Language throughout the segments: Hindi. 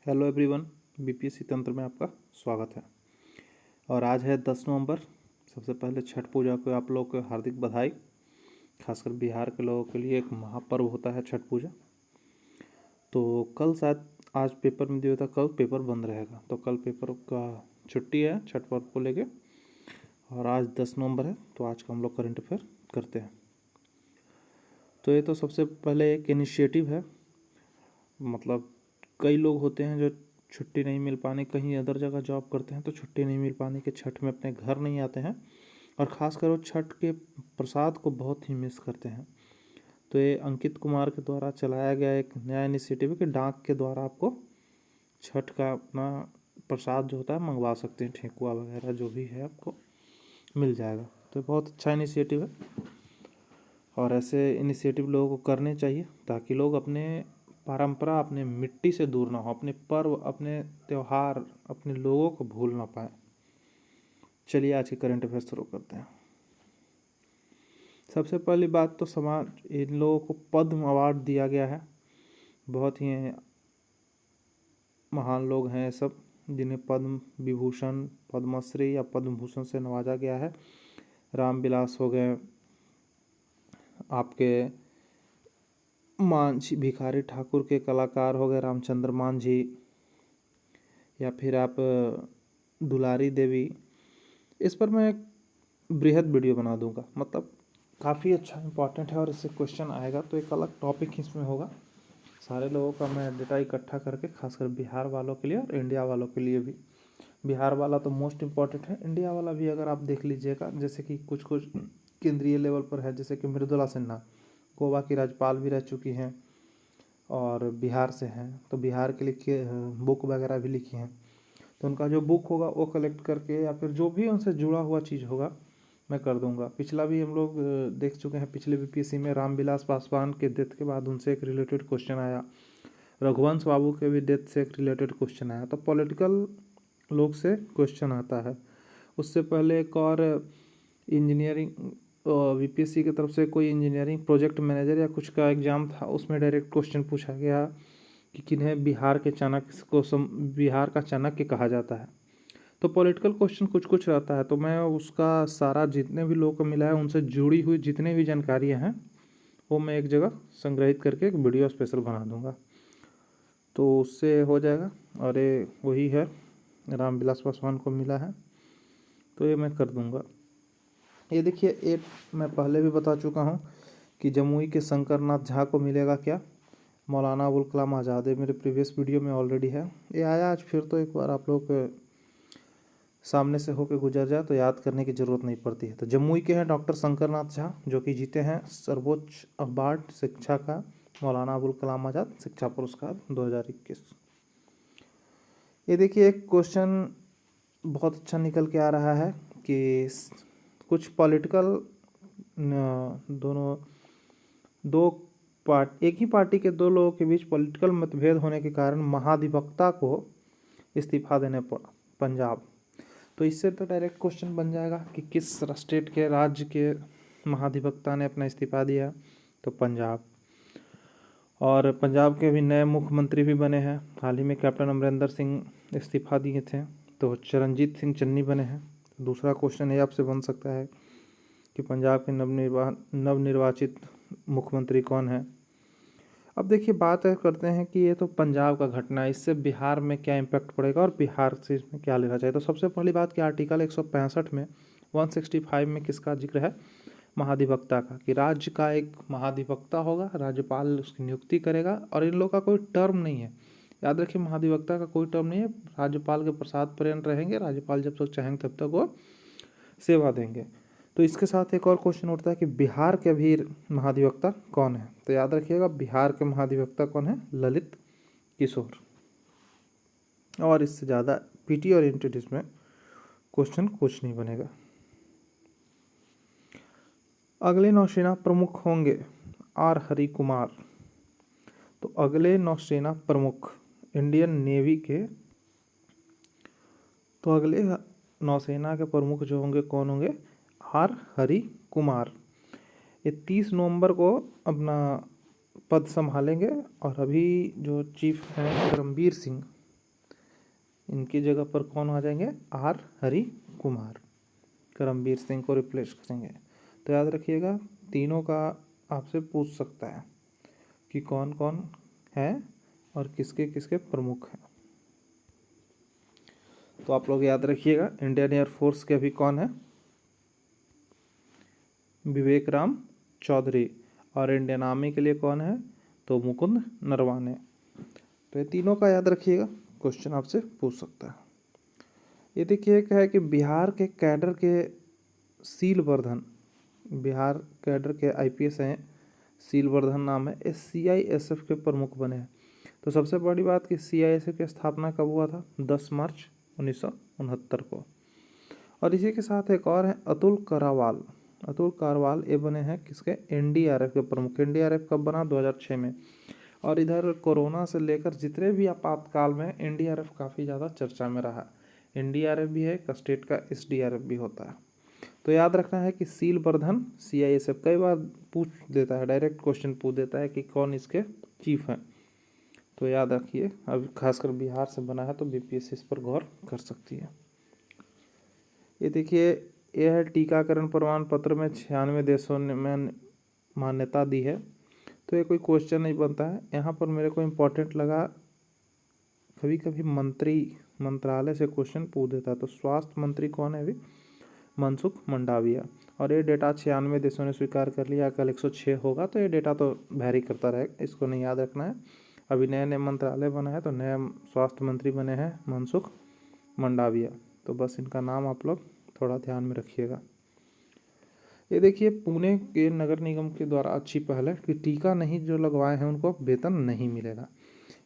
हेलो एवरीवन, बीपीएससी तंत्र में आपका स्वागत है। और आज है 10 नवंबर। सबसे पहले छठ पूजा को आप लोग को हार्दिक बधाई। खासकर बिहार के लोगों के लिए एक महापर्व होता है छठ पूजा। तो कल शायद आज पेपर में दिया था, कल पेपर बंद रहेगा, तो कल पेपर का छुट्टी है छठ पर्व को लेके। और आज 10 नवंबर है, तो आज का हम लोग करंट अफेयर करते हैं। तो ये तो सबसे पहले एक इनिशिएटिव है, मतलब कई लोग होते हैं जो छुट्टी नहीं मिल पाने, कहीं अदर जगह जॉब करते हैं तो छुट्टी नहीं मिल पाने के छठ में अपने घर नहीं आते हैं, और ख़ासकर वो छठ के प्रसाद को बहुत ही मिस करते हैं। तो ये अंकित कुमार के द्वारा चलाया गया एक नया इनिशिएटिव है कि डाक के द्वारा आपको छठ का अपना प्रसाद जो होता है मंगवा सकते हैं, ठेकुआ वगैरह जो भी है आपको मिल जाएगा। तो बहुत अच्छा इनिशिएटिव है, और ऐसे इनिशिएटिव लोगों को करने चाहिए ताकि लोग अपने परंपरा, अपने मिट्टी से दूर ना हो, अपने पर्व, अपने त्यौहार, अपने लोगों को भूल ना पाए। चलिए आज के करंट अफेयर शुरू करते हैं। सबसे पहली बात तो समाज, इन लोगों को पद्म अवार्ड दिया गया है। बहुत ही महान लोग हैं सब, जिन्हें पद्म विभूषण, पद्मश्री या पद्म भूषण से नवाजा गया है। रामविलास हो गए, आपके मांझी भिखारी ठाकुर के कलाकार हो गए रामचंद्र मांझी, या फिर आप दुलारी देवी। इस पर मैं एक बृहद वीडियो बना दूंगा, मतलब काफ़ी अच्छा इम्पॉर्टेंट है और इससे क्वेश्चन आएगा, तो एक अलग टॉपिक इसमें होगा। सारे लोगों का मैं डेटा इकट्ठा करके, खासकर बिहार वालों के लिए और इंडिया वालों के लिए भी। बिहार वाला तो मोस्ट इम्पॉर्टेंट है, इंडिया वाला भी अगर आप देख लीजिएगा, जैसे कि कुछ कुछ केंद्रीय लेवल पर है, जैसे कि मृदुला सिन्हा गोवा की राज्यपाल भी रह चुकी हैं और बिहार से हैं, तो बिहार के लिए बुक वगैरह भी लिखी हैं। तो उनका जो बुक होगा वो कलेक्ट करके, या फिर जो भी उनसे जुड़ा हुआ चीज़ होगा मैं कर दूंगा। पिछला भी हम लोग देख चुके हैं, पिछले बीपीएससी में रामविलास पासवान के डेथ के बाद उनसे एक रिलेटेड क्वेश्चन आया, रघुवंश बाबू के भी डेथ से एक रिलेटेड क्वेश्चन आया। तो पॉलिटिकल लोग से क्वेश्चन आता है। उससे पहले एक और इंजीनियरिंग बीपीएससी की तरफ से कोई इंजीनियरिंग प्रोजेक्ट मैनेजर या कुछ का एग्ज़ाम था, उसमें डायरेक्ट क्वेश्चन पूछा गया कि किन्हें बिहार के चाणक्य को बिहार का चाणक्य कहा जाता है। तो पॉलिटिकल क्वेश्चन कुछ कुछ रहता है, तो मैं उसका सारा जितने भी लोगों को मिला है उनसे जुड़ी हुई जितने भी जानकारियाँ हैं वो मैं एक जगह संग्रहित करके एक वीडियो स्पेशल बना दूंगा, तो उससे हो जाएगा। और ये वही है, रामविलास पासवान को मिला है, तो ये मैं कर दूंगा। ये देखिए, एक मैं पहले भी बता चुका हूँ कि जमुई के शंकरनाथ झा को मिलेगा क्या, मौलाना अबुल कलाम आज़ाद, मेरे प्रीवियस वीडियो में ऑलरेडी है। ये आया आज फिर, तो एक बार आप लोग सामने से होकर गुजर जाए तो याद करने की ज़रूरत नहीं पड़ती है। तो जमुई के हैं डॉक्टर शंकरनाथ झा, जो कि जीते हैं सर्वोच्च अवार्ड शिक्षा का, मौलाना अबुल कलाम आज़ाद शिक्षा पुरस्कार 2021। ये देखिए, एक क्वेश्चन बहुत अच्छा निकल के आ रहा है कि कुछ पॉलिटिकल एक ही पार्टी के दो लोगों के बीच पॉलिटिकल मतभेद होने के कारण महाधिवक्ता को इस्तीफा देने पड़ा पंजाब। तो इससे तो डायरेक्ट क्वेश्चन बन जाएगा कि किस स्टेट के, राज्य के महाधिवक्ता ने अपना इस्तीफा दिया, तो पंजाब। और पंजाब के भी नए मुख्यमंत्री भी बने हैं, हाल ही में कैप्टन अमरिंदर सिंह इस्तीफा दिए थे, तो चरणजीत सिंह चन्नी बने हैं। दूसरा क्वेश्चन ये आपसे बन सकता है कि पंजाब के नवनिर्वाचित मुख्यमंत्री कौन है। अब देखिए, बात करते हैं कि ये तो पंजाब का घटना है, इससे बिहार में क्या इम्पैक्ट पड़ेगा और बिहार से इसमें क्या लेना चाहिए। तो सबसे पहली बात कि आर्टिकल 165 में 165 में किसका जिक्र है, महाधिवक्ता का, कि राज्य का एक महाधिवक्ता होगा, राज्यपाल उसकी नियुक्ति करेगा, और इन लोगों का कोई टर्म नहीं है। याद रखिए, महाधिवक्ता का कोई टर्म नहीं है, राज्यपाल के प्रसाद पर्यंत रहेंगे, राज्यपाल जब तक चाहेंगे तब तक वो सेवा देंगे। तो इसके साथ एक और क्वेश्चन उठता है कि बिहार के भी महाधिवक्ता कौन है। तो याद रखिएगा, बिहार के महाधिवक्ता कौन है, ललित किशोर। और इससे ज़्यादा पीटी और इंटेड इसमें क्वेश्चन कुछ नहीं बनेगा। अगले नौसेना प्रमुख होंगे आर हरि कुमार। तो अगले नौसेना प्रमुख इंडियन नेवी के, तो अगले नौसेना के प्रमुख जो होंगे कौन होंगे, आर हरि कुमार। ये 30 नवंबर को अपना पद संभालेंगे, और अभी जो चीफ हैं करमबीर सिंह, इनकी जगह पर कौन आ जाएंगे, आर हरि कुमार, करमबीर सिंह को रिप्लेस करेंगे। तो याद रखिएगा तीनों का आपसे पूछ सकता है कि कौन कौन है और किसके किसके प्रमुख हैं। तो आप लोग याद रखिएगा इंडियन एयरफोर्स के अभी कौन है, विवेक राम चौधरी, और इंडियन आर्मी के लिए कौन है, तो मुकुंद नरवाने। तो ये तीनों का याद रखिएगा, क्वेश्चन आपसे पूछ सकता है। ये देखिए क्या है कि बिहार के कैडर के सील वर्धन, बिहार कैडर के आईपीएस हैं सील वर्धन नाम है, ये सीआईएसएफ के प्रमुख बने हैं। तो सबसे बड़ी बात कि सीआईएसएफ की स्थापना कब हुआ था, 10 मार्च 1969 को। और इसी के साथ एक और है अतुल करावाल, अतुल कारवाल, ये बने हैं किसके, एनडीआरएफ के प्रमुख। एनडीआरएफ कब बना, 2006 में। और इधर कोरोना से लेकर जितने भी आपातकाल में एनडीआरएफ काफ़ी ज़्यादा चर्चा में रहा। एनडीआरएफ भी है, एक स्टेट का एसडीआरएफ भी होता है। तो याद रखना है कि सील वर्धन सीआईएसएफ, कई बार पूछ देता है, डायरेक्ट क्वेश्चन पूछ देता है कि कौन इसके चीफ हैं। तो याद रखिए, अब खासकर बिहार से बना है तो बीपीएससी इस पर गौर कर सकती है। ये देखिए यह है टीकाकरण प्रमाण पत्र में 96 देशों ने में मान्यता दी है। तो ये कोई क्वेश्चन नहीं बनता है यहाँ पर, मेरे को इम्पोर्टेंट लगा, कभी कभी मंत्रालय से क्वेश्चन पूछ देता है। तो स्वास्थ्य मंत्री कौन है अभी, मनसुख मंडाविया। और ये डेटा 96 देशों ने स्वीकार कर लिया, कल 106 होगा, तो ये डेटा तो वैरी करता रहेगा, इसको नहीं याद रखना है। अभी नए नए मंत्रालय बना है तो नए स्वास्थ्य मंत्री बने हैं मनसुख मंडाविया। तो बस इनका नाम आप लोग थोड़ा ध्यान में रखिएगा। ये देखिए पुणे के नगर निगम के द्वारा अच्छी पहल है कि टीका नहीं जो लगवाए हैं उनको वेतन नहीं मिलेगा,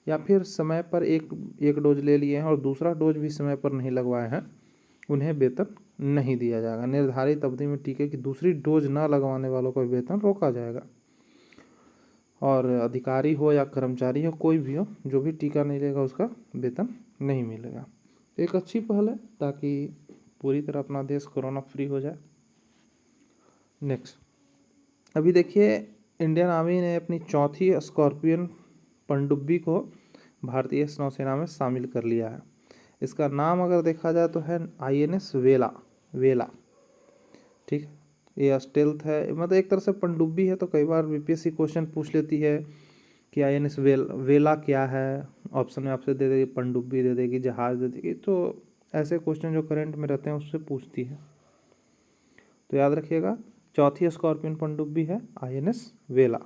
या फिर समय पर एक डोज ले लिए हैं और दूसरा डोज भी समय पर नहीं लगवाए हैं, उन्हें वेतन नहीं दिया जाएगा। निर्धारित अवधि में टीके की दूसरी डोज न लगवाने वालों का वेतन रोका जाएगा। और अधिकारी हो या कर्मचारी हो, कोई भी हो, जो भी टीका नहीं लेगा उसका वेतन नहीं मिलेगा। एक अच्छी पहल है ताकि पूरी तरह अपना देश कोरोना फ्री हो जाए। नेक्स्ट, अभी देखिए इंडियन आर्मी ने अपनी चौथी स्कॉर्पियन पनडुब्बी को भारतीय नौसेना में शामिल कर लिया है। इसका नाम अगर देखा जाए तो है आईएनएस वेला। ठीक है, ये स्टेल्थ है, मतलब एक तरह से पनडुब्बी है। तो कई बार बीपीएससी क्वेश्चन पूछ लेती है कि आईएनएस वेला क्या है, ऑप्शन में आपसे दे देगी पनडुब्बी दे देगी, जहाज दे देगी। तो ऐसे क्वेश्चन जो करंट में रहते हैं उससे पूछती है। तो याद रखिएगा चौथी स्कॉर्पियन पनडुब्बी है आईएनएस वेला।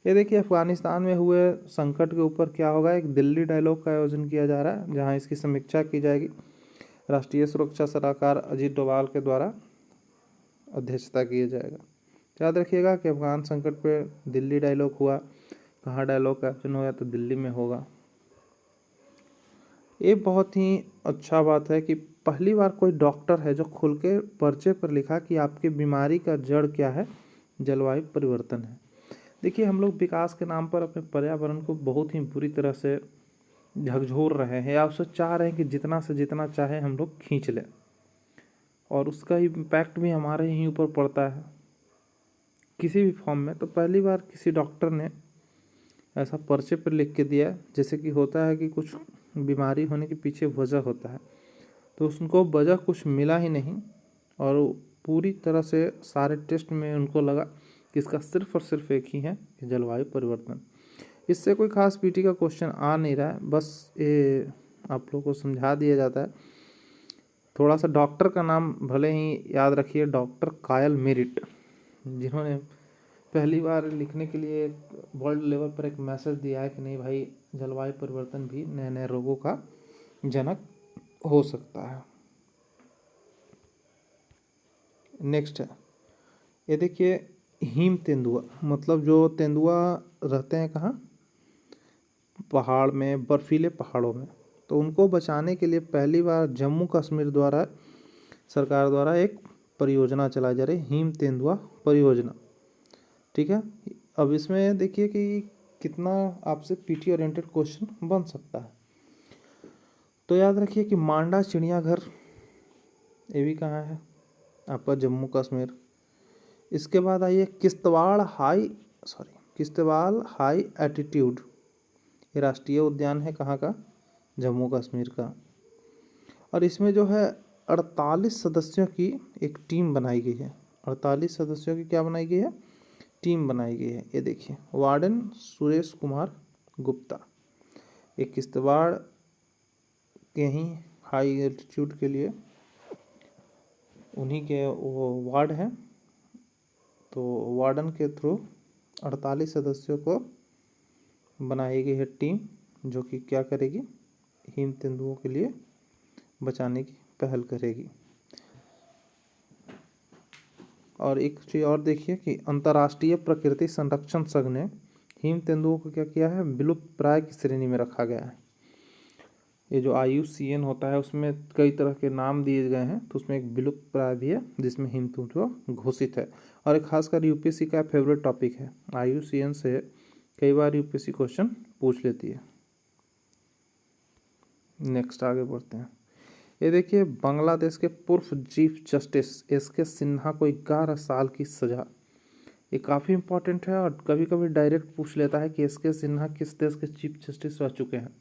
ये देखिए अफगानिस्तान में हुए संकट के ऊपर क्या होगा, एक दिल्ली डायलॉग का आयोजन किया जा रहा है जहां इसकी समीक्षा की जाएगी। राष्ट्रीय सुरक्षा सलाहकार अजीत डोभाल के द्वारा अध्यक्षता किया जाएगा। याद रखिएगा कि अफगान संकट पे दिल्ली डायलॉग हुआ, कहाँ डायलॉग का आयोजन हुआ, तो दिल्ली में होगा। ये बहुत ही अच्छा बात है कि पहली बार कोई डॉक्टर है जो खुल के पर्चे पर लिखा कि आपकी बीमारी का जड़ क्या है, जलवायु परिवर्तन है। देखिए हम लोग विकास के नाम पर अपने पर्यावरण को बहुत ही बुरी तरह से झकझोर रहे हैं, या उससे चाह रहे हैं कि जितना से जितना चाहे हम लोग खींच लें, और उसका इम्पैक्ट भी हमारे ही ऊपर पड़ता है किसी भी फॉर्म में। तो पहली बार किसी डॉक्टर ने ऐसा पर्चे पर लिख के दिया, जैसे कि होता है कि कुछ बीमारी होने के पीछे वजह होता है, तो उनको वजह कुछ मिला ही नहीं, और पूरी तरह से सारे टेस्ट में उनको लगा कि इसका सिर्फ और सिर्फ एक ही है कि जलवायु परिवर्तन। इससे कोई खास पीटी का क्वेश्चन आ नहीं रहा है, बस ये आप लोगों को समझा दिया जाता है। थोड़ा सा डॉक्टर का नाम भले ही याद रखिए, डॉक्टर कायल मेरिट, जिन्होंने पहली बार लिखने के लिए वर्ल्ड लेवल पर एक मैसेज दिया है कि नहीं भाई, जलवायु परिवर्तन भी नए नए रोगों का जनक हो सकता है। नेक्स्ट है, ये देखिए हिम तेंदुआ, मतलब जो तेंदुआ रहते हैं कहाँ, पहाड़ में, बर्फीले पहाड़ों में। तो उनको बचाने के लिए पहली बार जम्मू कश्मीर द्वारा सरकार द्वारा एक परियोजना चलाई जा रही है, हिम तेंदुआ परियोजना। ठीक है, अब इसमें देखिए कि कितना आपसे पीटी ओरिएंटेड क्वेश्चन बन सकता है। तो याद रखिए कि मांडा चिड़ियाघर, ये भी कहाँ है, आपका जम्मू कश्मीर। इसके बाद आइए किश्तवाड़ हाई एटीट्यूड, ये राष्ट्रीय उद्यान है कहाँ का, जम्मू कश्मीर का। और इसमें जो है 48 सदस्यों की एक टीम बनाई गई है। 48 सदस्यों की क्या बनाई गई है? टीम बनाई गई है। ये देखिए, वार्डन सुरेश कुमार गुप्ता, एक किश्तवाड़ के ही हाई एल्टीट्यूड के लिए उन्हीं के वो वार्ड हैं। तो वार्डन के थ्रू 48 सदस्यों को बनाई गई है टीम, जो कि क्या करेगी? हिम तेंदुओं के लिए बचाने की पहल करेगी। और एक चीज़ और देखिए कि अंतर्राष्ट्रीय प्रकृति संरक्षण संघ ने हिम तेंदुओं को क्या किया है? विलुप्त प्राय की श्रेणी में रखा गया है। ये जो IUCN होता है उसमें कई तरह के नाम दिए गए हैं, तो उसमें एक विलुप्त प्राय भी है जिसमें हिम तेंदुआ घोषित है। और एक खासकर UPSC का फेवरेट टॉपिक है। IUCN से कई बार UPSC क्वेश्चन पूछ लेती है। नेक्स्ट आगे बढ़ते हैं। ये देखिए, बांग्लादेश के पूर्व चीफ जस्टिस SK सिन्हा को 11 साल की सज़ा। ये काफ़ी इंपॉर्टेंट है और कभी कभी डायरेक्ट पूछ लेता है कि SK सिन्हा किस देश के चीफ जस्टिस रह चुके हैं।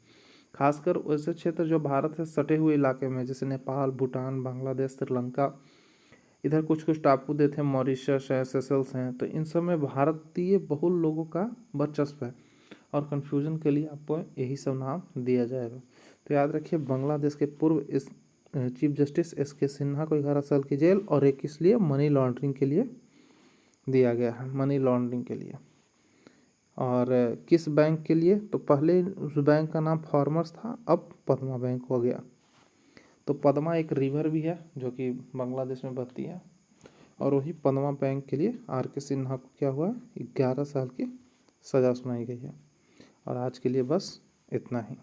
खासकर वैसे क्षेत्र जो भारत से सटे हुए इलाके में, जैसे नेपाल, भूटान, बांग्लादेश, श्रीलंका, इधर कुछ कुछ टापू देते हैं, मॉरिशस है, सेशल्स हैं, तो इन सब में भारतीय बहुल लोगों का वर्चस्व है। और कन्फ्यूजन के लिए आपको यही सब नाम दिया जाएगा। तो याद रखिए, बांग्लादेश के पूर्व इस चीफ जस्टिस SK सिन्हा को 11 साल की जेल, और एक इसलिए मनी लॉन्ड्रिंग के लिए दिया गया है, मनी लॉन्ड्रिंग के लिए। और किस बैंक के लिए? तो पहले उस बैंक का नाम फार्मर्स था, अब पद्मा बैंक हो गया। तो पद्मा एक रिवर भी है जो कि बांग्लादेश में बहती है, और वही पद्मा बैंक के लिए RK सिन्हा को क्या हुआ? 11 साल की सज़ा सुनाई गई है। और आज के लिए बस इतना ही।